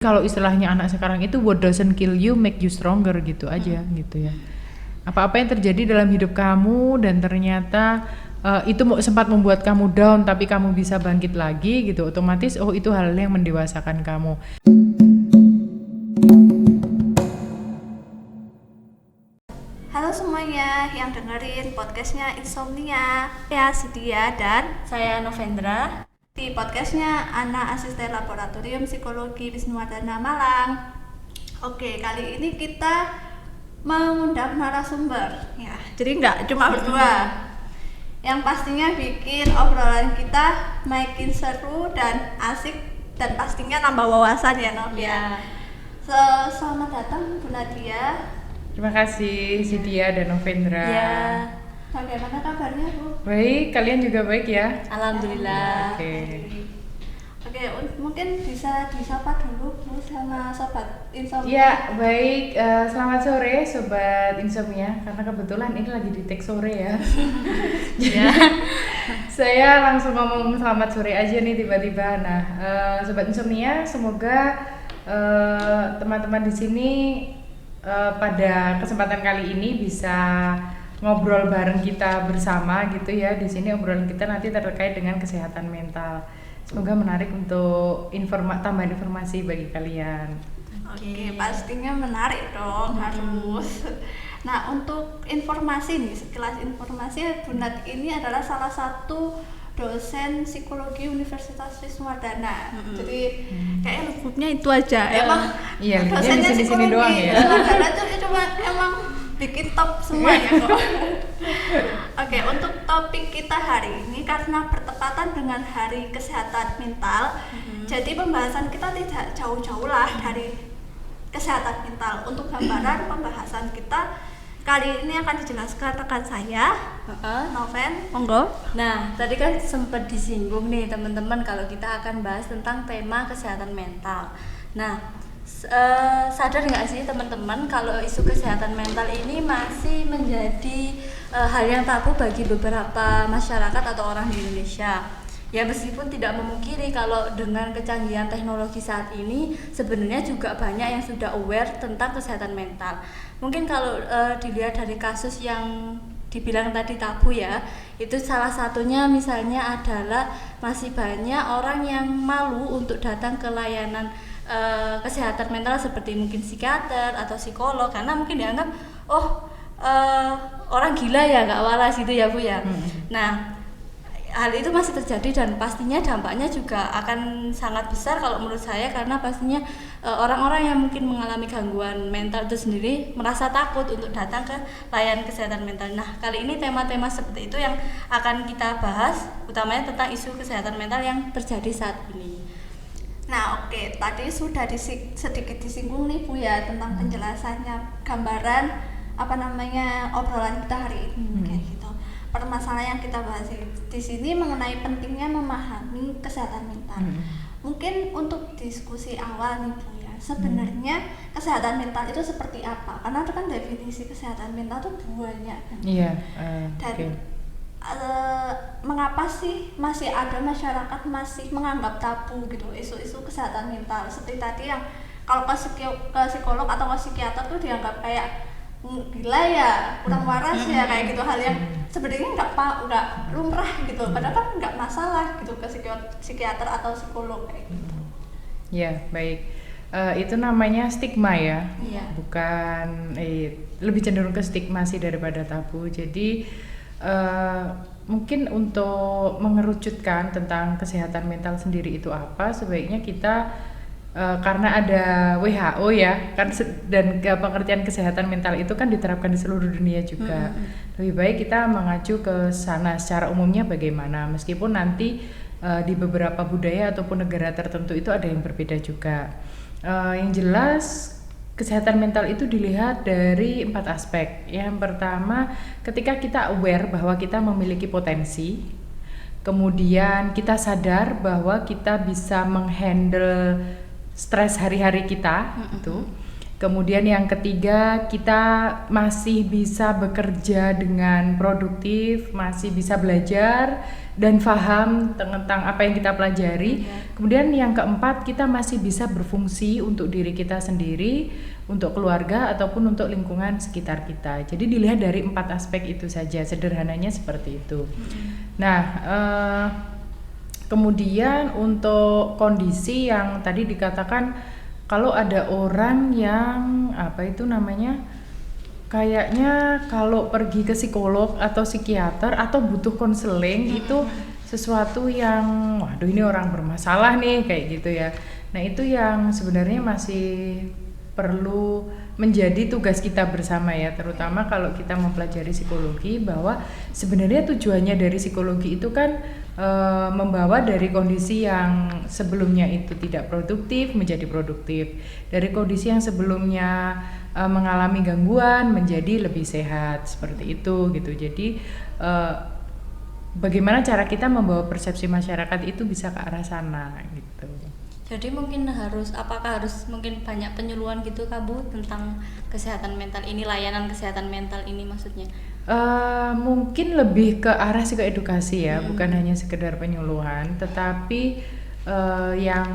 Kalau istilahnya anak sekarang itu what doesn't kill you make you stronger gitu aja gitu ya. Apa-apa yang terjadi dalam hidup kamu dan ternyata itu sempat membuat kamu down tapi kamu bisa bangkit lagi gitu, otomatis itu hal yang mendewasakan kamu. Halo semuanya yang dengerin podcastnya Insomnia, saya Sidia dan saya Novendra. Di podcastnya Anak Asisten Laboratorium Psikologi Wisnu Wardana Malang. Oke, kali ini kita mengundang narasumber ya, jadi nggak cuma berdua, yang pastinya bikin obrolan kita makin seru dan asik dan pastinya nambah wawasan ya Nov ya. Selamat datang Bu Nadia. Terima kasih Sidia dan Novendra. Ya. Bagaimana kabarnya Bu? Baik, kalian juga baik ya? Alhamdulillah. Oke, mungkin bisa disapa dulu Bu sama Sobat Insomnia. Ya, baik. Selamat sore Sobat Insomnia, karena kebetulan ini lagi di take sore ya. Ya. Saya langsung ngomong selamat sore aja nih tiba-tiba. Nah, Sobat Insomnia, semoga teman-teman di sini pada kesempatan kali ini bisa ngobrol bareng kita bersama gitu ya. Di sini obrolan kita nanti terkait dengan kesehatan mental. Semoga menarik untuk tambahan informasi bagi kalian. Oke, pastinya menarik dong, harus. Nah, untuk informasi nih, sekilas informasi, Bu Nat ini adalah salah satu dosen psikologi Universitas Wisnu Wardana. Jadi kayaknya lengkapnya itu aja. Emang iya, dosennya di sini psikologi doang ya. Wisnu Wardana tuh cuma emang bikin top semuanya kok. Oke, untuk topik kita hari ini karena bertepatan dengan Hari Kesehatan Mental, jadi pembahasan kita tidak jauh-jauh lah dari kesehatan mental. Untuk gambaran pembahasan kita kali ini akan dijelaskan rekan saya, Noven. Monggo. Nah, tadi kan sempat disinggung nih teman-teman kalau kita akan bahas tentang tema kesehatan mental. Nah, sadar nggak sih teman-teman kalau isu kesehatan mental ini masih menjadi hal yang tabu bagi beberapa masyarakat atau orang di Indonesia. Ya, meskipun tidak memungkiri kalau dengan kecanggihan teknologi saat ini sebenarnya juga banyak yang sudah aware tentang kesehatan mental. Mungkin kalau dilihat dari kasus yang dibilang tadi tabu ya, itu salah satunya misalnya adalah masih banyak orang yang malu untuk datang ke layanan kesehatan mental seperti mungkin psikiater atau psikolog karena mungkin dianggap orang gila ya, nggak waras gitu ya Bu ya. Nah, hal itu masih terjadi dan pastinya dampaknya juga akan sangat besar kalau menurut saya, karena pastinya orang-orang yang mungkin mengalami gangguan mental itu sendiri merasa takut untuk datang ke layanan kesehatan mental. Nah, kali ini tema-tema seperti itu yang akan kita bahas, utamanya tentang isu kesehatan mental yang terjadi saat ini. Nah, oke, tadi sudah sedikit disinggung nih Bu ya tentang penjelasannya, gambaran obrolan kita hari ini kayak gitu. Permasalahan yang kita bahas di sini mengenai pentingnya memahami kesehatan mental. Mungkin untuk diskusi awal nih Bu ya, sebenarnya kesehatan mental itu seperti apa? Karena itu kan definisi kesehatan mental itu banyak kan. Iya. Mengapa sih masih ada masyarakat masih menganggap tabu gitu isu-isu kesehatan mental, seperti tadi yang kalau ke psikolog atau ke psikiater tuh dianggap kayak gila ya, kurang waras ya, kayak gitu, hal yang sebenarnya nggak lumrah gitu, padahal kan nggak masalah gitu ke psikiater atau psikolog kayak gitu. Ya, baik. Itu namanya stigma ya, bukan lebih cenderung ke stigma sih daripada tabu. Jadi mungkin untuk mengerucutkan tentang kesehatan mental sendiri itu apa, sebaiknya kita karena ada WHO ya kan, dan pengertian kesehatan mental itu kan diterapkan di seluruh dunia juga. Lebih baik kita mengacu ke sana secara umumnya bagaimana, meskipun nanti di beberapa budaya ataupun negara tertentu itu ada yang berbeda juga. Yang jelas kesehatan mental itu dilihat dari 4 aspek. Yang pertama, ketika kita aware bahwa kita memiliki potensi, kemudian kita sadar bahwa kita bisa menghandle stres hari-hari kita, itu. Kemudian yang ketiga, kita masih bisa bekerja dengan produktif, masih bisa belajar dan paham tentang apa yang kita pelajari. Kemudian yang keempat, kita masih bisa berfungsi untuk diri kita sendiri, untuk keluarga ataupun untuk lingkungan sekitar kita. Jadi dilihat dari 4 aspek itu saja, sederhananya seperti itu. Nah, kemudian untuk kondisi yang tadi dikatakan, kalau ada orang yang kayaknya kalau pergi ke psikolog atau psikiater atau butuh konseling itu sesuatu yang waduh ini orang bermasalah nih kayak gitu ya. Nah itu yang sebenarnya masih perlu menjadi tugas kita bersama ya, terutama kalau kita mempelajari psikologi, bahwa sebenarnya tujuannya dari psikologi itu kan membawa dari kondisi yang sebelumnya itu tidak produktif menjadi produktif, dari kondisi yang sebelumnya mengalami gangguan menjadi lebih sehat, seperti itu gitu. Jadi bagaimana cara kita membawa persepsi masyarakat itu bisa ke arah sana gitu. Jadi mungkin apakah harus mungkin banyak penyuluhan gitu Kak Bu tentang kesehatan mental ini, layanan kesehatan mental ini maksudnya? Mungkin lebih ke arah psikoedukasi ya, bukan hanya sekedar penyuluhan, tetapi yang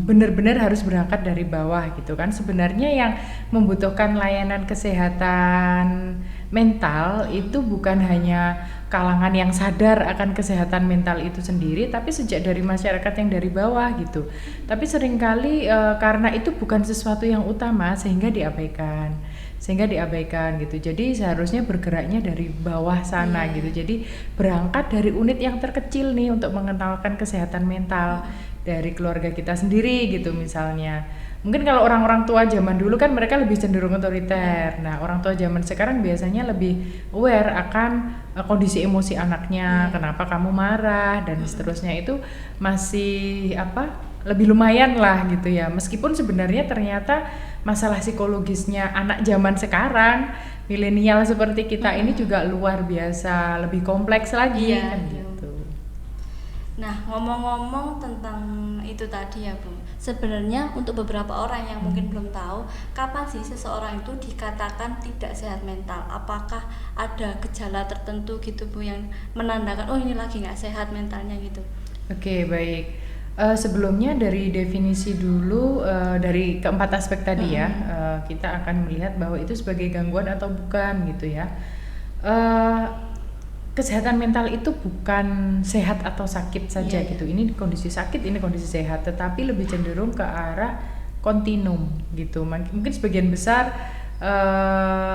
benar-benar harus berangkat dari bawah gitu kan. Sebenarnya yang membutuhkan layanan kesehatan mental itu bukan hanya kalangan yang sadar akan kesehatan mental itu sendiri, tapi sejak dari masyarakat yang dari bawah gitu. Tapi seringkali karena itu bukan sesuatu yang utama sehingga diabaikan gitu. Jadi seharusnya bergeraknya dari bawah sana gitu. Jadi berangkat dari unit yang terkecil nih untuk mengenalkan kesehatan mental dari keluarga kita sendiri gitu misalnya. Mungkin kalau orang-orang tua zaman dulu kan mereka lebih cenderung otoriter. Nah, orang tua zaman sekarang biasanya lebih aware akan kondisi emosi anaknya, kenapa kamu marah dan seterusnya, itu masih lebih lumayan lah gitu ya. Meskipun sebenarnya ternyata masalah psikologisnya anak zaman gitu, milenial seperti kita ini juga luar biasa, lebih kompleks lagi kan gitu. Nah, ngomong-ngomong tentang itu tadi ya Bu, sebenarnya untuk beberapa orang yang mungkin belum tahu, kapan sih seseorang itu dikatakan tidak sehat mental? Apakah ada gejala tertentu gitu Bu yang menandakan oh ini lagi nggak sehat mentalnya gitu? Oke, baik. Sebelumnya dari definisi dulu, dari keempat aspek tadi ya, kita akan melihat bahwa itu sebagai gangguan atau bukan gitu ya. Kesehatan mental itu bukan sehat atau sakit saja gitu. Ini kondisi sakit, ini kondisi sehat, tetapi lebih cenderung ke arah kontinum gitu. Mungkin sebagian besar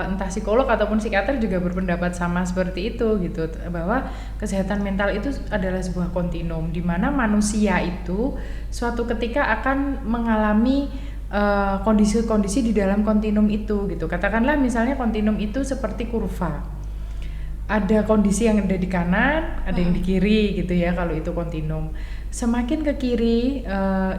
entah psikolog ataupun psikiater juga berpendapat sama seperti itu gitu, bahwa kesehatan mental itu adalah sebuah kontinum di mana manusia itu suatu ketika akan mengalami kondisi-kondisi di dalam kontinum itu gitu. Katakanlah misalnya kontinum itu seperti kurva. Ada kondisi yang ada di kanan, ada yang di kiri gitu ya kalau itu kontinum. Semakin ke kiri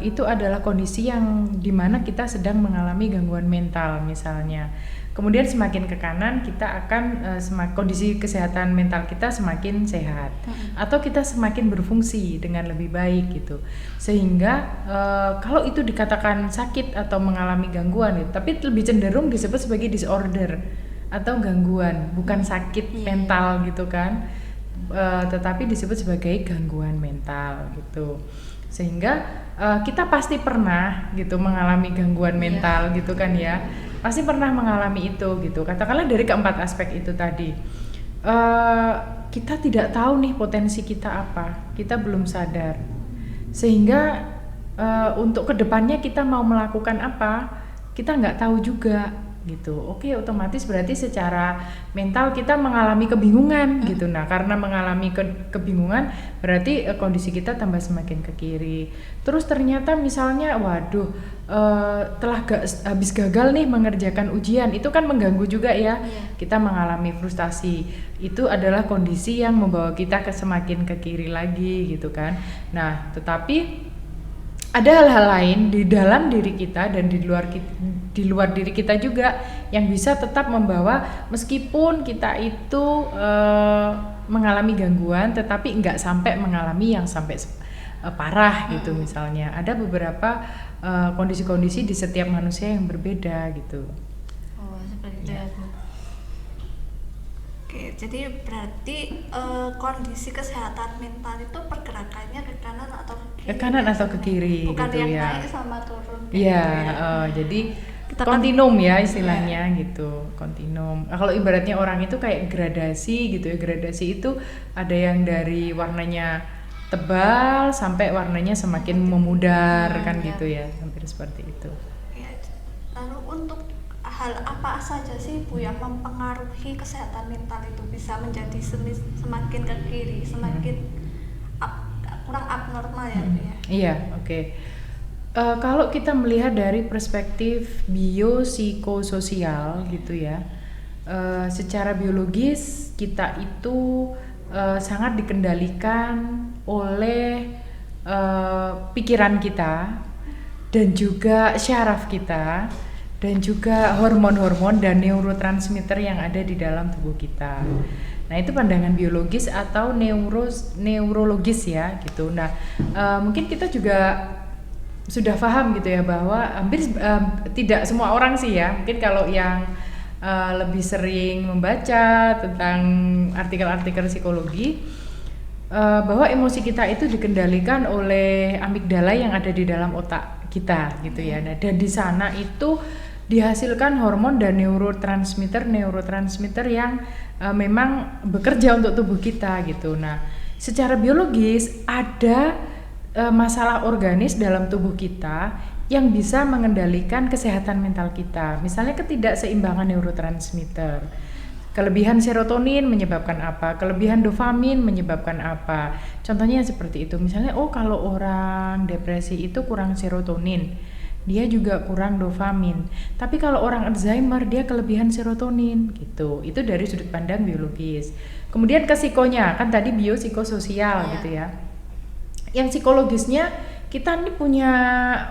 itu adalah kondisi yang dimana kita sedang mengalami gangguan mental misalnya. Kemudian semakin ke kanan kita akan kondisi kesehatan mental kita semakin sehat, atau kita semakin berfungsi dengan lebih baik gitu. Sehingga kalau itu dikatakan sakit atau mengalami gangguan, tapi lebih cenderung disebut sebagai disorder atau gangguan, bukan sakit mental gitu kan, tetapi disebut sebagai gangguan mental gitu. Sehingga kita pasti pernah gitu mengalami gangguan mental gitu kan ya, pasti pernah mengalami itu gitu. Katakanlah dari keempat aspek itu tadi, kita tidak tahu nih potensi kita apa, kita belum sadar, sehingga untuk kedepannya kita mau melakukan apa kita nggak tahu juga gitu. Oke, otomatis berarti secara mental kita mengalami kebingungan gitu. Nah, karena mengalami kebingungan berarti kondisi kita tambah semakin ke kiri. Terus ternyata misalnya waduh telah habis gagal nih mengerjakan ujian, itu kan mengganggu juga ya. Kita mengalami frustasi. Itu adalah kondisi yang membawa kita semakin ke kiri lagi gitu kan. Nah, tetapi ada hal-hal lain di dalam diri kita dan di luar diri kita juga yang bisa tetap membawa, meskipun kita itu mengalami gangguan tetapi nggak sampai mengalami yang sampai parah gitu. Misalnya ada beberapa kondisi-kondisi di setiap manusia yang berbeda gitu. Oh, seperti itu ya, Bu. Oke, jadi berarti kondisi kesehatan mental itu pergerakannya ke kanan atau ke kiri? Ke kanan atau ke kiri bukan gitu yang ya. naik sama turun. Iya, jadi kontinum ya istilahnya Iya. gitu, kontinum. Kalau ibaratnya orang itu kayak gradasi gitu ya, gradasi itu ada yang dari warnanya tebal sampai warnanya semakin memudar kan Iya. gitu ya, hampir seperti itu. Ya, lalu untuk hal apa saja sih Bu yang mempengaruhi kesehatan mental itu bisa menjadi semakin ke kiri, semakin kurang abnormal ya Bu ya? Iya, oke. Kalau kita melihat dari perspektif biopsikososial gitu ya, secara biologis kita itu sangat dikendalikan oleh pikiran kita dan juga syaraf kita dan juga hormon-hormon dan neurotransmitter yang ada di dalam tubuh kita. Nah, itu pandangan biologis atau neurologis ya gitu. Nah, mungkin kita juga sudah paham gitu ya bahwa hampir tidak semua orang sih ya, mungkin kalau yang lebih sering membaca tentang artikel-artikel psikologi, bahwa emosi kita itu dikendalikan oleh amigdala yang ada di dalam otak kita gitu ya. Nah, dan di sana itu dihasilkan hormon dan neurotransmitter yang memang bekerja untuk tubuh kita gitu. Nah, secara biologis ada masalah organis dalam tubuh kita yang bisa mengendalikan kesehatan mental kita. Misalnya ketidakseimbangan neurotransmitter. Kelebihan serotonin menyebabkan apa? Kelebihan dopamin menyebabkan apa? Contohnya seperti itu. Misalnya, kalau orang depresi itu kurang serotonin, dia juga kurang dopamin. Tapi kalau orang Alzheimer dia kelebihan serotonin gitu. Itu dari sudut pandang biologis. Kemudian ke psikonya, kan tadi biopsikososial gitu ya. Yang psikologisnya kita ini punya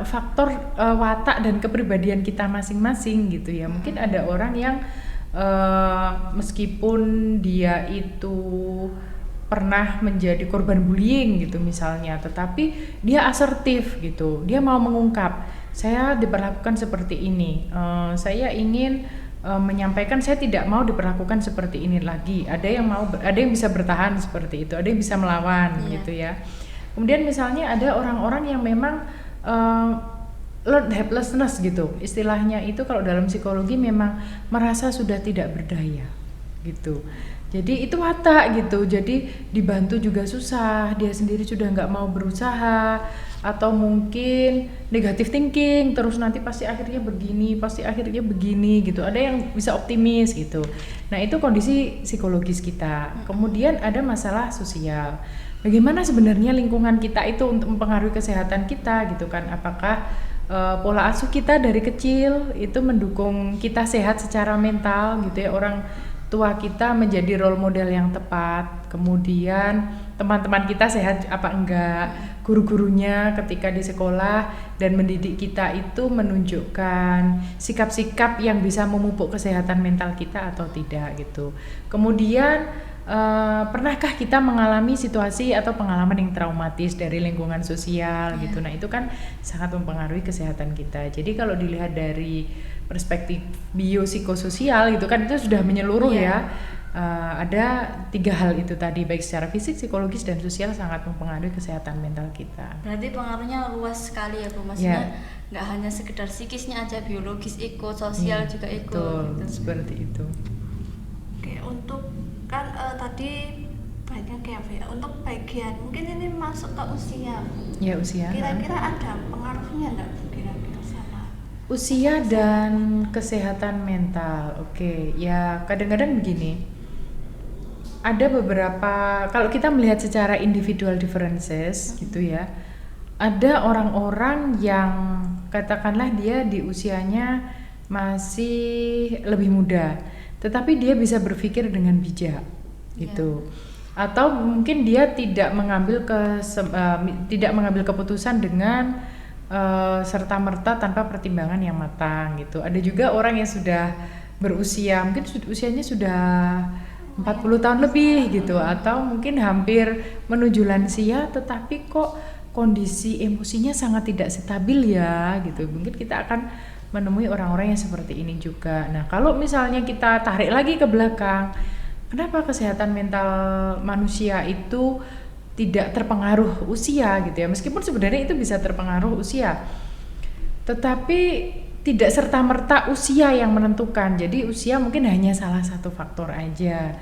faktor watak dan kepribadian kita masing-masing gitu ya. Mungkin ada orang yang meskipun dia itu pernah menjadi korban bullying gitu misalnya, tetapi dia asertif gitu, dia mau mengungkap, saya diperlakukan seperti ini, saya ingin menyampaikan saya tidak mau diperlakukan seperti ini lagi. Ada yang bisa bertahan seperti itu, ada yang bisa melawan gitu ya. Kemudian misalnya ada orang-orang yang memang learned helplessness gitu, istilahnya itu kalau dalam psikologi memang merasa sudah tidak berdaya gitu. Jadi itu watak gitu, jadi dibantu juga susah, dia sendiri sudah nggak mau berusaha, atau mungkin negative thinking, terus nanti pasti akhirnya begini gitu. Ada yang bisa optimis gitu. Nah, itu kondisi psikologis kita. Kemudian ada masalah sosial. Bagaimana sebenarnya lingkungan kita itu untuk mempengaruhi kesehatan kita gitu kan? Apakah pola asuh kita dari kecil itu mendukung kita sehat secara mental gitu ya, orang tua kita menjadi role model yang tepat, kemudian teman-teman kita sehat apa enggak, guru-gurunya ketika di sekolah dan mendidik kita itu menunjukkan sikap-sikap yang bisa memupuk kesehatan mental kita atau tidak gitu. Kemudian pernahkah kita mengalami situasi atau pengalaman yang traumatis dari lingkungan sosial gitu. Nah, itu kan sangat mempengaruhi kesehatan kita. Jadi kalau dilihat dari perspektif biopsikososial gitu kan, itu sudah menyeluruh ya. Ada 3 hal itu tadi, baik secara fisik, psikologis dan sosial sangat mempengaruhi kesehatan mental kita. Berarti pengaruhnya luas sekali ya Bu, maksudnya nggak hanya sekedar psikisnya aja, biologis ikut, sosial juga ikut. Betul, gitu. Seperti itu. Oke, untuk kan tadi banyak ya, untuk bagian mungkin ini masuk ke usia. Ya, usia. Kira-kira ada pengaruhnya nggak Bu kira-kira sama usia dan kesehatan mental? Oke, ya kadang-kadang begini. Ada beberapa, kalau kita melihat secara individual differences gitu ya, ada orang-orang yang katakanlah dia di usianya masih lebih muda, tetapi dia bisa berpikir dengan bijak gitu. Atau mungkin dia tidak mengambil keputusan dengan serta-merta tanpa pertimbangan yang matang gitu. Ada juga orang yang sudah berusia, mungkin usianya sudah 40 tahun lebih gitu, atau mungkin hampir menuju lansia tetapi kok kondisi emosinya sangat tidak stabil ya gitu. Mungkin kita akan menemui orang-orang yang seperti ini juga. Nah, kalau misalnya kita tarik lagi ke belakang, kenapa kesehatan mental manusia itu tidak terpengaruh usia gitu ya? Meskipun sebenarnya itu bisa terpengaruh usia, tetapi tidak serta-merta usia yang menentukan. Jadi usia mungkin hanya salah satu faktor aja.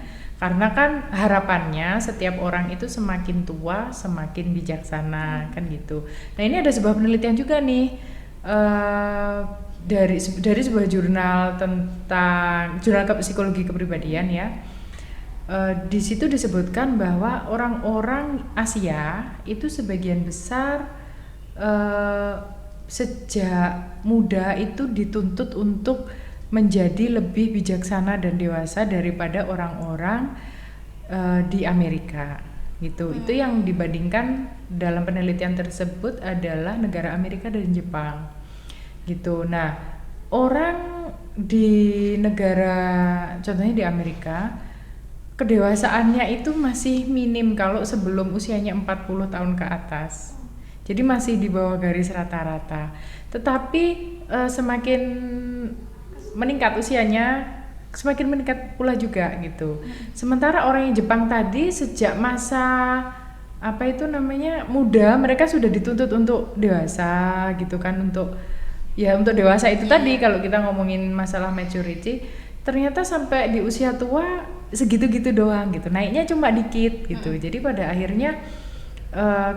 Karena kan harapannya setiap orang itu semakin tua semakin bijaksana kan gitu. Nah, ini ada sebuah penelitian juga nih dari sebuah jurnal tentang jurnal psikologi kepribadian ya. Di situ disebutkan bahwa orang-orang Asia itu sebagian besar sejak muda itu dituntut untuk menjadi lebih bijaksana dan dewasa daripada orang-orang di Amerika gitu. Itu yang dibandingkan dalam penelitian tersebut adalah negara Amerika dan Jepang gitu. Nah, orang di negara contohnya di Amerika kedewasaannya itu masih minim kalau sebelum usianya 40 tahun ke atas. Jadi masih di bawah garis rata-rata. Tetapi semakin meningkat usianya, semakin meningkat pula juga gitu. Sementara orang yang Jepang tadi sejak masa muda, mereka sudah dituntut untuk dewasa gitu kan, untuk dewasa itu tadi kalau kita ngomongin masalah maturity, ternyata sampai di usia tua segitu-gitu doang gitu. Naiknya cuma dikit gitu. Jadi pada akhirnya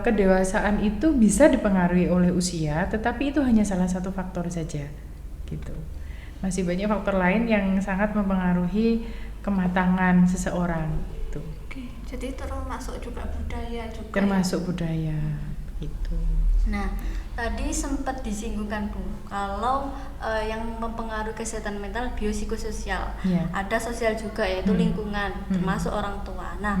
kedewasaan itu bisa dipengaruhi oleh usia, tetapi itu hanya salah satu faktor saja gitu. Masih banyak faktor lain yang sangat mempengaruhi kematangan seseorang gitu. Oke, jadi termasuk juga budaya juga. Termasuk budaya gitu. Nah, tadi sempat disinggungkan Bu, kalau yang mempengaruhi kesehatan mental biopsikososial. Ada sosial juga, yaitu lingkungan, termasuk orang tua. Nah,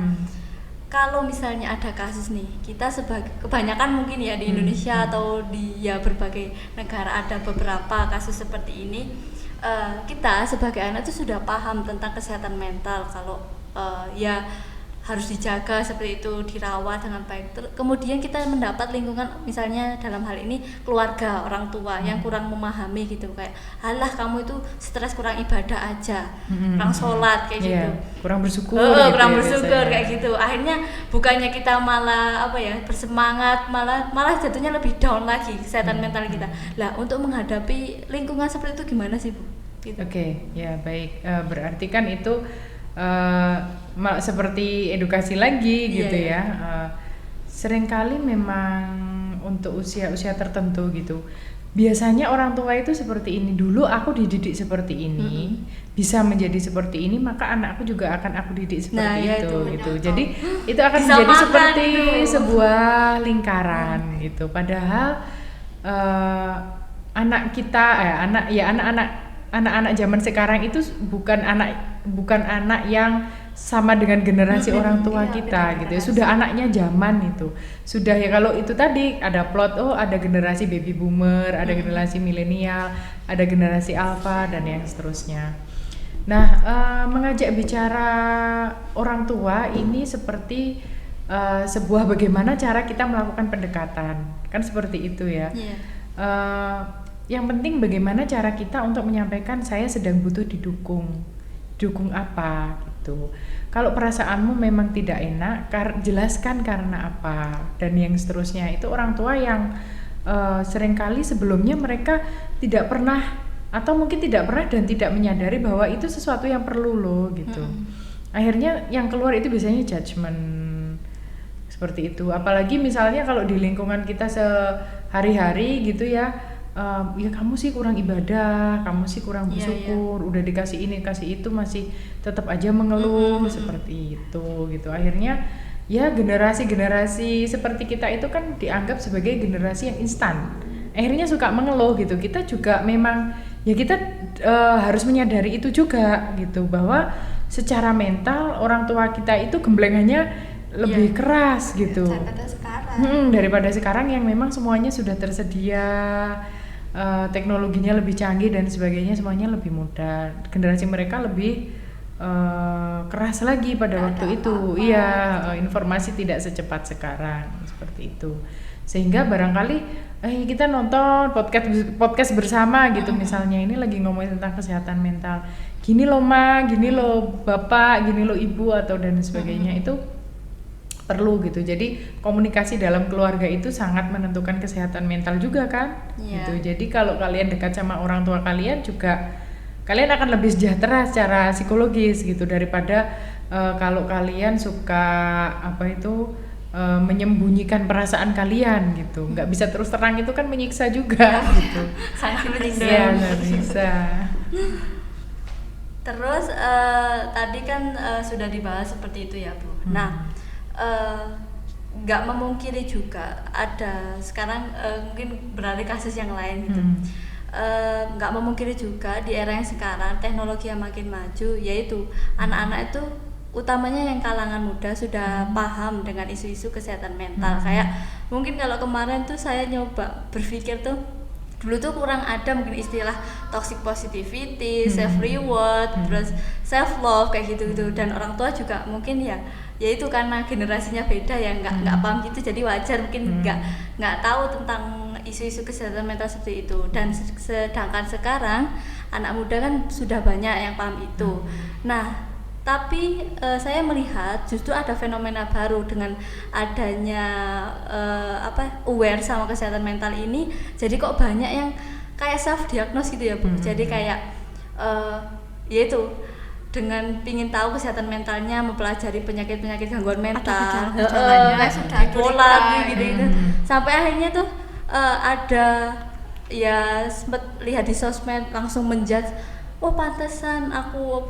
kalau misalnya ada kasus nih, kita sebagai kebanyakan mungkin ya di Indonesia atau di berbagai negara ada beberapa kasus seperti ini, kita sebagai anak itu sudah paham tentang kesehatan mental, kalau harus dijaga seperti itu, dirawat dengan baik. Kemudian kita mendapat lingkungan, misalnya dalam hal ini keluarga, orang tua yang kurang memahami gitu, kayak halah kamu itu stres, kurang ibadah aja, kurang sholat kayak gitu, kurang bersyukur, kurang bersyukur kayak gitu. Akhirnya bukannya kita malah bersemangat, malah jatuhnya lebih down lagi kesehatan mental kita. Lah, untuk menghadapi lingkungan seperti itu gimana sih Bu? Gitu. Oke, ya baik. Berarti kan itu seperti edukasi lagi gitu ya. Seringkali memang untuk usia-usia tertentu gitu. Biasanya orang tua itu seperti ini, dulu aku dididik seperti ini, bisa menjadi seperti ini, maka anakku juga akan aku didik seperti itu gitu. Jadi itu akan menjadi seperti sebuah lingkaran gitu. Padahal anak-anak zaman sekarang itu bukan anak yang sama dengan generasi orang tua kita gitu ya. Sudah anaknya zaman itu. Sudah ya, kalau itu tadi ada plot, ada generasi baby boomer, ada generasi milenial, ada generasi alpha dan yang seterusnya. Nah, mengajak bicara orang tua ini seperti sebuah bagaimana cara kita melakukan pendekatan. Kan seperti itu ya. Yang penting bagaimana cara kita untuk menyampaikan saya sedang butuh didukung apa gitu. Kalau perasaanmu memang tidak enak, jelaskan karena apa dan yang seterusnya. Itu orang tua yang seringkali sebelumnya mereka tidak pernah atau mungkin tidak pernah dan tidak menyadari bahwa itu sesuatu yang perlu loh gitu. Akhirnya yang keluar itu biasanya judgement seperti itu. Apalagi misalnya kalau di lingkungan kita sehari-hari gitu ya, ya kamu sih kurang ibadah, kamu sih kurang bersyukur, udah dikasih ini kasih itu masih tetap aja mengeluh seperti itu gitu. Akhirnya ya generasi seperti kita itu kan dianggap sebagai generasi yang instan. Akhirnya suka mengeluh gitu. Kita juga memang ya kita harus menyadari itu juga gitu, bahwa secara mental orang tua kita itu gemblengannya lebih keras gitu daripada sekarang yang memang semuanya sudah tersedia. Teknologinya lebih canggih dan sebagainya, semuanya lebih mudah. Generasi mereka lebih keras lagi pada waktu itu. Informasi tidak secepat sekarang seperti itu. Sehingga barangkali kita nonton podcast bersama gitu, misalnya ini lagi ngomongin tentang kesehatan mental, gini loh ma, gini loh bapak, gini loh ibu atau dan sebagainya, itu perlu gitu. Jadi komunikasi dalam keluarga itu sangat menentukan kesehatan mental juga kan, gitu. Jadi kalau kalian dekat sama orang tua kalian juga, kalian akan lebih sejahtera secara psikologis gitu, daripada kalau kalian suka menyembunyikan perasaan kalian gitu, nggak bisa terus terang, itu kan menyiksa juga gitu. Sangat menyiksa. Iya, nggak bisa. Terus tadi kan sudah dibahas seperti itu ya Bu. Nah, nggak memungkiri juga ada sekarang mungkin beralih kasus yang lain gitu. Nggak memungkiri juga di era yang sekarang teknologi yang makin maju, yaitu anak-anak itu utamanya yang kalangan muda sudah paham dengan isu-isu kesehatan mental. Kayak mungkin kalau kemarin tuh saya nyoba berpikir tuh, dulu tuh kurang ada mungkin istilah toxic positivity, self reward, terus self love kayak gitu-gitu. Dan orang tua juga mungkin ya itu karena generasinya beda ya, nggak paham gitu, jadi wajar mungkin nggak tahu tentang isu-isu kesehatan mental seperti itu. Dan sedangkan sekarang anak muda kan sudah banyak yang paham itu. Nah, tapi saya melihat justru ada fenomena baru dengan adanya aware sama kesehatan mental ini. Jadi kok banyak yang kayak self diagnose gitu ya Bu. Jadi kayak yaitu dengan pingin tahu kesehatan mentalnya, mempelajari penyakit-penyakit gangguan mental, bipolar gitu. Sampai akhirnya tuh ada ya sempet lihat di sosmed langsung menjudge, oh pantesan aku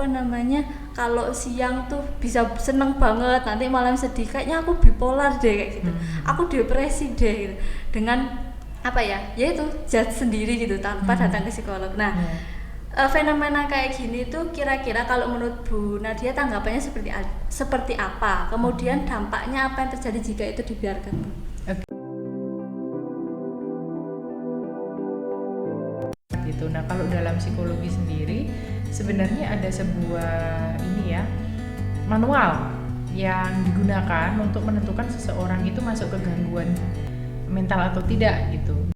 kalau siang tuh bisa seneng banget, nanti malam sedih, kayaknya aku bipolar deh kayak gitu, aku depresi deh gitu. Dengan yaitu judge sendiri gitu tanpa datang ke psikolog. Nah, fenomena kayak gini tuh kira-kira kalau menurut Bu Nadia tanggapannya seperti apa? Kemudian dampaknya apa yang terjadi jika itu dibiarkan, Bu? Gitu. Nah, kalau dalam psikologi sendiri sebenarnya ada sebuah manual yang digunakan untuk menentukan seseorang itu masuk ke gangguan mental atau tidak gitu.